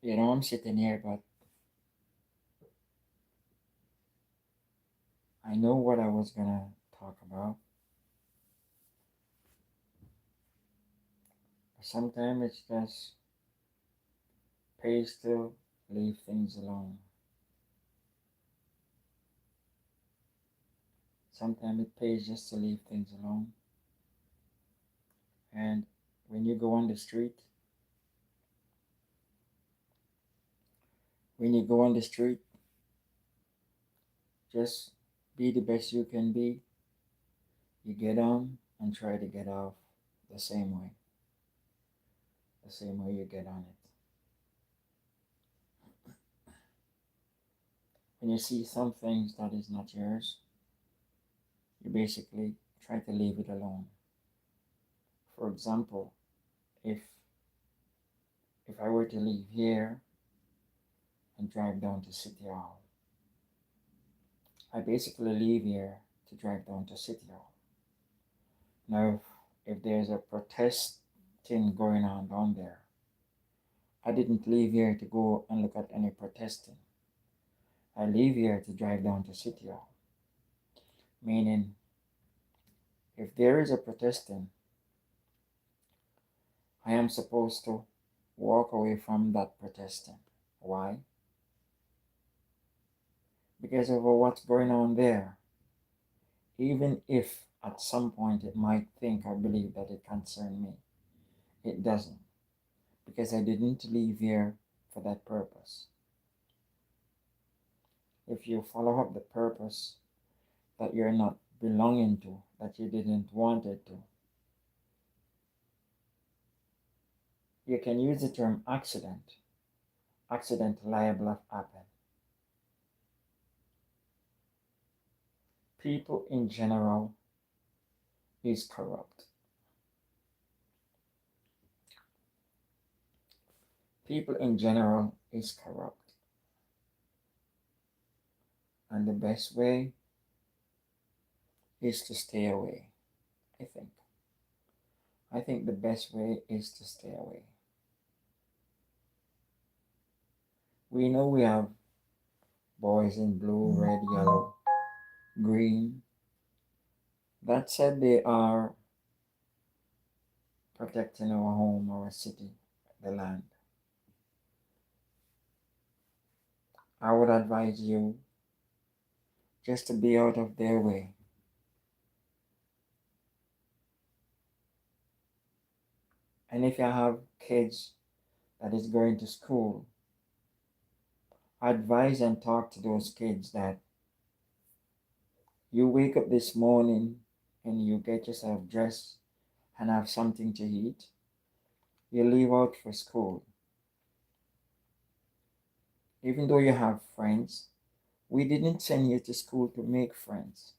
I'm sitting here, but I know what I was gonna talk about. But sometimes it's just pays to leave things alone. Sometimes it pays just to leave things alone. And when you go on the street, when you go on the street, just be the best you can be. You get on and try to get off the same way you get on it. When you see some things that is not yours, you basically try to leave it alone. For example, if if I were to leave here and drive down to City Hall, I basically leave here to drive down to City Hall. Now, if there's a protest thing going on down there, I didn't leave here to go and look at any protesting. I leave here to drive down to City Hall. Meaning, if there is a protesting, I am supposed to walk away from that protesting. Why? Because of what's going on there. Even if at some point it might think or believe that it concerns me, it doesn't. Because I didn't leave here for that purpose. If you follow up the purpose that you're not belonging to, that you didn't want it to, you can use the term accident. Accident liable to happen. People in general is corrupt. People in general is corrupt. And the best way is to stay away, I think. I think the best way is to stay away. We know we have boys in blue, red, yellow, green. That said, they are protecting our home, our city, the land. I would advise you just to be out of their way. And if you have kids that is going to school, advise and talk to those kids that you wake up this morning and you get yourself dressed and have something to eat. You leave out for school. Even though you have friends, we didn't send you to school to make friends.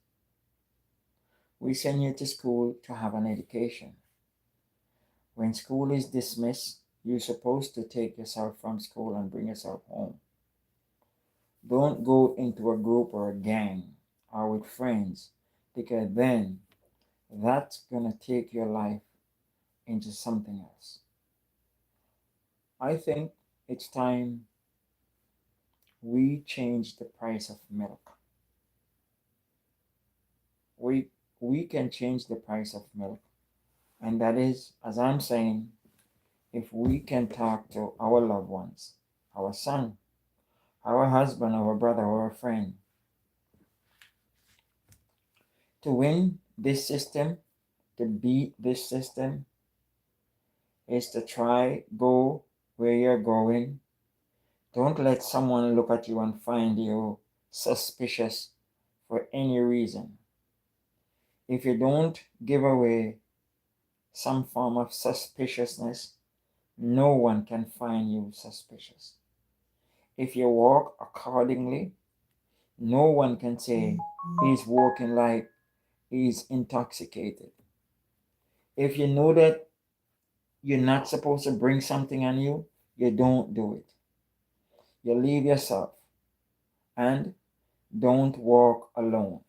We send you to school to have an education. When school is dismissed, you're supposed to take yourself from school and bring yourself home. Don't go into a group or a gang or with friends, because then that's going to take your life into something else. I think it's time we change the price of milk. We can change the price of milk. And that is, as I'm saying, if we can talk to our loved ones, our son, our husband, our brother, our friend, to win this system, to beat this system, is to try go where you're going. Don't let someone look at you and find you suspicious for any reason. If you don't give away some form of suspiciousness, no one can find you suspicious. If you walk accordingly, no one can say he's walking like he's intoxicated. If you know that you're not supposed to bring something on you, you don't do it. You leave yourself and don't walk alone.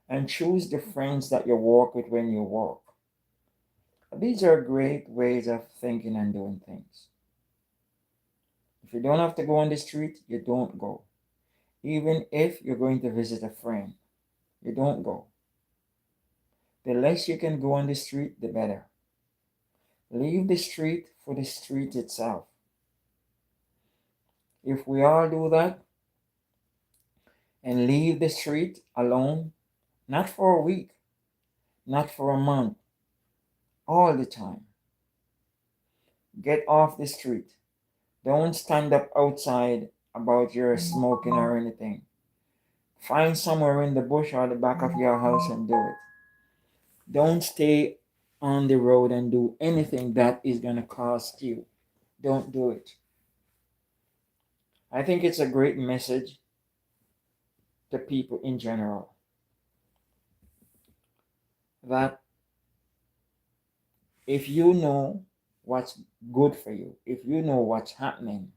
And choose the friends that you walk with when you walk. These are great ways of thinking and doing things. If you don't have to go on the street, you don't go. Even if you're going to visit a friend, you don't go. The less you can go on the street, the better. Leave the street for the street itself. If we all do that and leave the street alone, not for a week, not for a month, all the time, get off the street. Don't stand up outside about your smoking or anything. Find somewhere in the bush or the back of your house and do it. Don't stay on the road and do anything that is going to cost you. Don't do it. I think it's a great message to people in general that if you know what's good for you, if you know what's happening,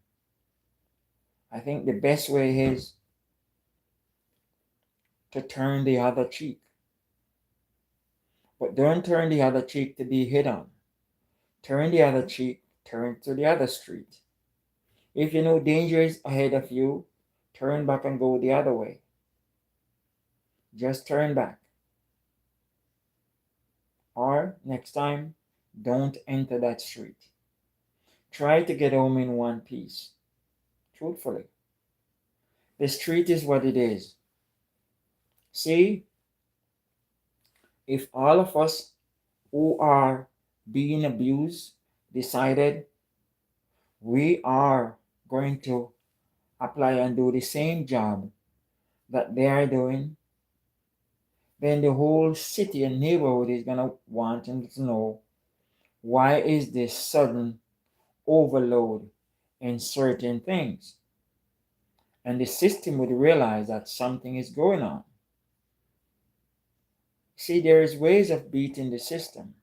I think the best way is to turn the other cheek. But don't turn the other cheek to be hit on. Turn the other cheek, turn to the other street. If you know danger is ahead of you, turn back and go the other way. Just turn back. Or next time, don't enter that street. Try to get home in one piece. Truthfully. The street is what it is. See, if all of us who are being abused decided we are going to apply and do the same job that they are doing, then the whole city and neighborhood is going to want to know why is this sudden overload in certain things. And the system would realize that something is going on. See, there is ways of beating the system.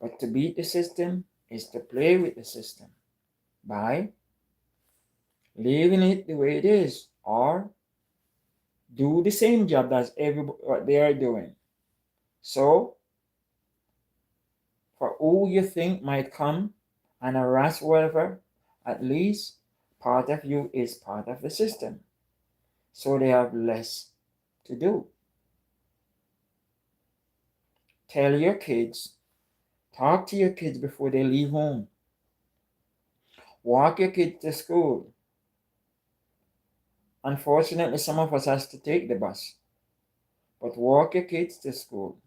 But to beat the system is to play with the system by leaving it the way it is or do the same job as what they are doing. So, for who you think might come and harass whatever, at least part of you is part of the system. So they have less to do. Tell your kids, talk to your kids before they leave home. Walk your kids to school. Unfortunately, some of us has to take the bus. But walk your kids to school.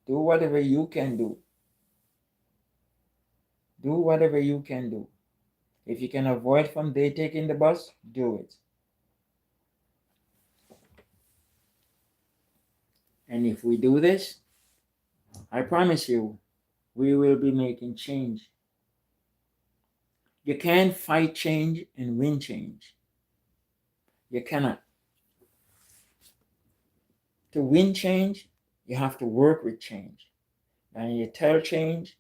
Do whatever you can do. Do whatever you can do. If you can avoid from they taking the bus, do it. And if we do this, I promise you, we will be making change. You can't fight change and win change. You cannot. To win change, you have to work with change. And you tell change,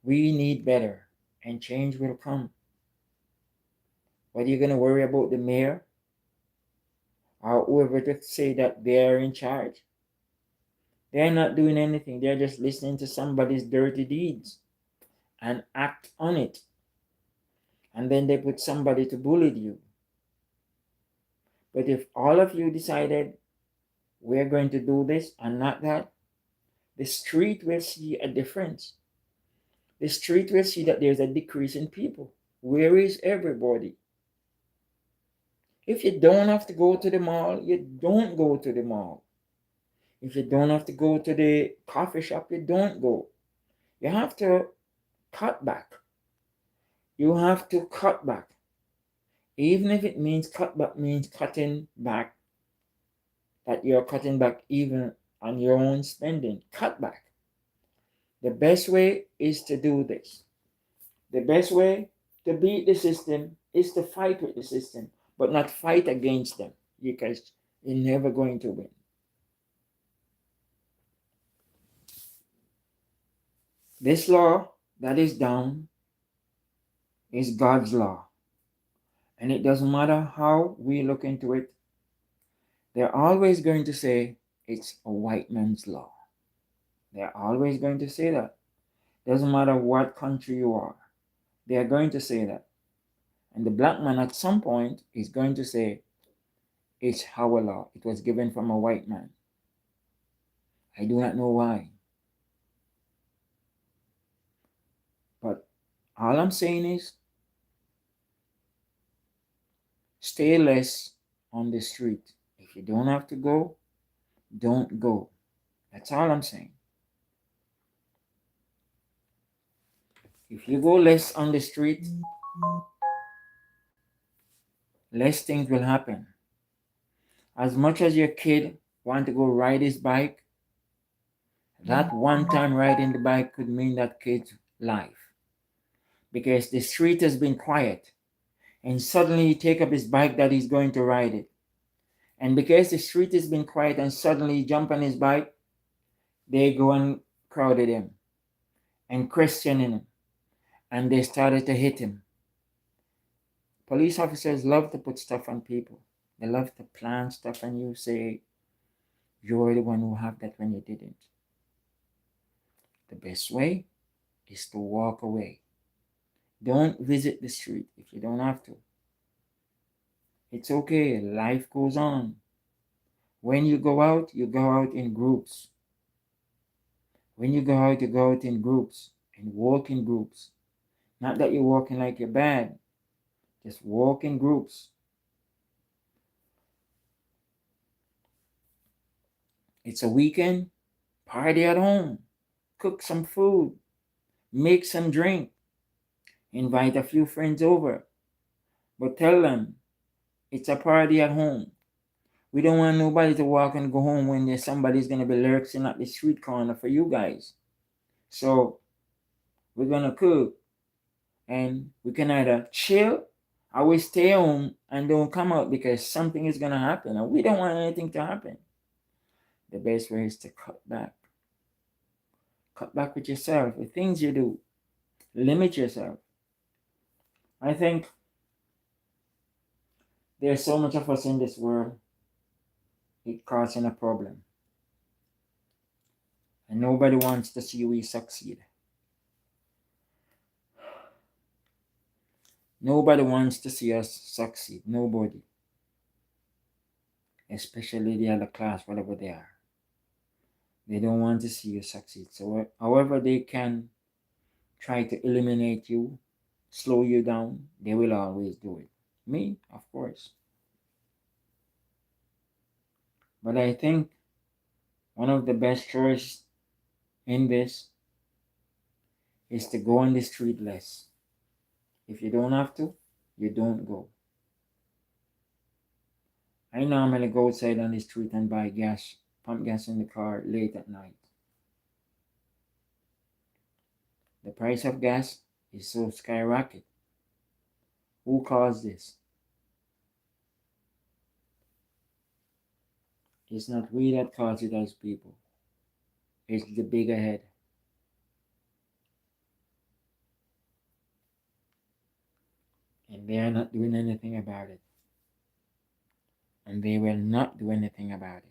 we need better, and change will come. What are you going to worry about the mayor or whoever to say that they're in charge? They're not doing anything. They're just listening to somebody's dirty deeds and act on it. And then they put somebody to bully you. But if all of you decided we're going to do this and not that, the street will see a difference. The street will see that there's a decrease in people. Where is everybody? If you don't have to go to the mall, you don't go to the mall. If you don't have to go to the coffee shop, you don't go. You have to cut back. You have to cut back. Even if it means cut back means cutting back, that you're cutting back even on your own spending. Cut back. The best way is to do this. The best way to beat the system is to fight with the system, but not fight against them, because you're never going to win. This law that is down is God's law. And it doesn't matter how we look into it, they're always going to say it's a white man's law. They're always going to say that. Doesn't matter what country you are, they are going to say that. And the black man at some point is going to say, it's our law. It was given from a white man. I do not know why. But all I'm saying is, stay less on the street. If you don't have to go, don't go. That's all I'm saying. If you go less on the street, less things will happen. As much as your kid want to go ride his bike, that one time riding the bike could mean that kid's life. Because the street has been quiet. And suddenly he take up his bike that he's going to ride it. And because the street has been quiet and suddenly he jump on his bike, they go and crowded him and questioning him. And they started to hit him. Police officers love to put stuff on people. They love to plan stuff and you say, you're the one who have that when you didn't. The best way is to walk away. Don't visit the street if you don't have to. It's okay. Life goes on. When you go out in groups. When you go out in groups and walk in groups. Not that you're walking like you're bad. Just walk in groups. It's a weekend. Party at home. Cook some food. Make some drink. Invite a few friends over. But tell them it's a party at home. We don't want nobody to walk and go home when there's somebody's going to be lurking at the street corner for you guys. So we're going to cook. And we can either chill or we stay home and don't come out because something is going to happen. And we don't want anything to happen. The best way is to cut back. Cut back with yourself, the things you do. Limit yourself. I think there's so much of us in this world. It causing a problem. And nobody wants to see we succeed. Nobody wants to see us succeed. Nobody. Especially the other class, whatever they are. They don't want to see you succeed. So however they can try to eliminate you, slow you down, they will always do it. Me, of course. But I think one of the best choices in this is to go on the street less. If you don't have to, you don't go. I normally go outside on the street and buy gas, pump gas in the car late at night. The price of gas is so skyrocket. Who caused this? It's not we that caused it as people. It's the bigger head. And they are not doing anything about it. And they will not do anything about it.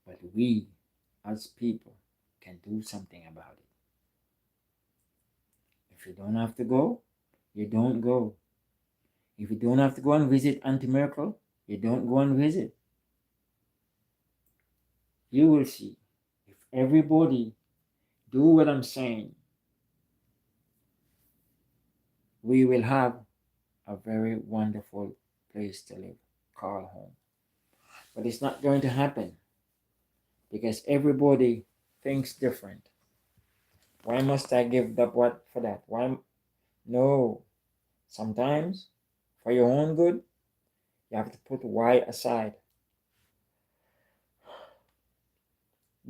But we, as people, can do something about it. If you don't have to go, you don't go. If you don't have to go and visit Auntie Miracle, you don't go and visit. You will see. If everybody do what I'm saying, we will have a very wonderful place to live, called home. But it's not going to happen because everybody thinks different. Why must I give up what for that? Why? No. Sometimes, for your own good, you have to put why aside.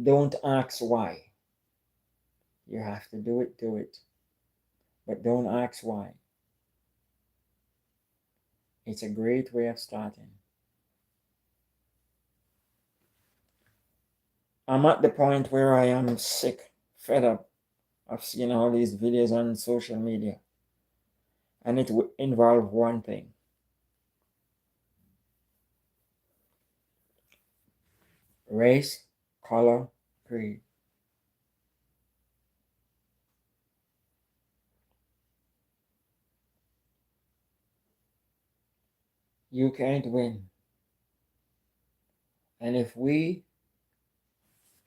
Don't ask why. You have to do it. But don't ask why. It's a great way of starting. I'm at the point where I am sick, fed up of seeing all these videos on social media. And it would involve one thing. Race, color, creed. You can't win. And if we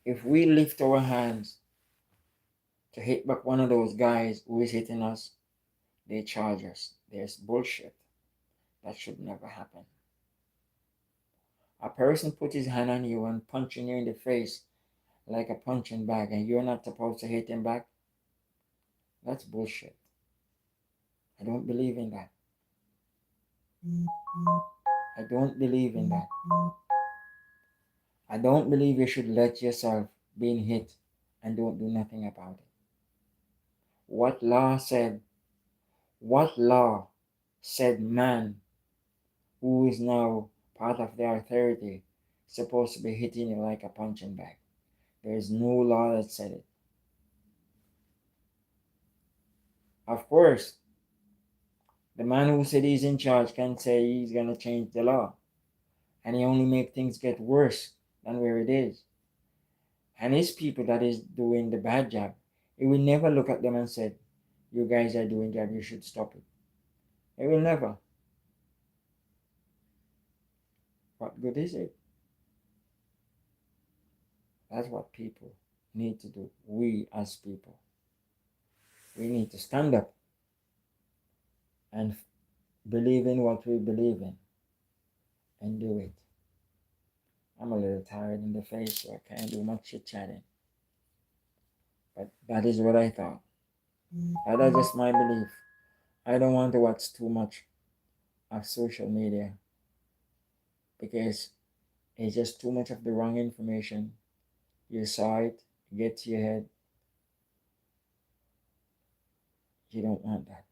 lift our hands to hit back one of those guys who is hitting us, they charge us. There's bullshit. That should never happen. A person put his hand on you and punching you in the face like a punching bag and you're not supposed to hit him back. That's bullshit. I don't believe in that. I don't believe in that. I don't believe you should let yourself being hit and don't do nothing about it. What law said man who is now part of the authority supposed to be hitting you like a punching bag? There is no law that said it. Of course, the man who said he's in charge can say he's going to change the law. And he only make things get worse than where it is. And his people that is doing the bad job, he will never look at them and say, you guys are doing job, you should stop it. He will never. What good is it? That's what people need to do. We as people. We need to stand up and believe in what we believe in and do it. I'm a little tired in the face, so I can't do much chit-chatting. But that is what I thought. That is just my belief. I don't want to watch too much of social media because it's just too much of the wrong information. You saw it, get to your head. You don't want that.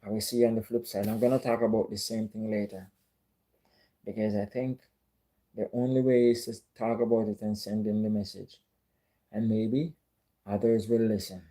I will see you on the flip side. I'm going to talk about the same thing later because I think the only way is to talk about it and send in the message. And maybe others will listen.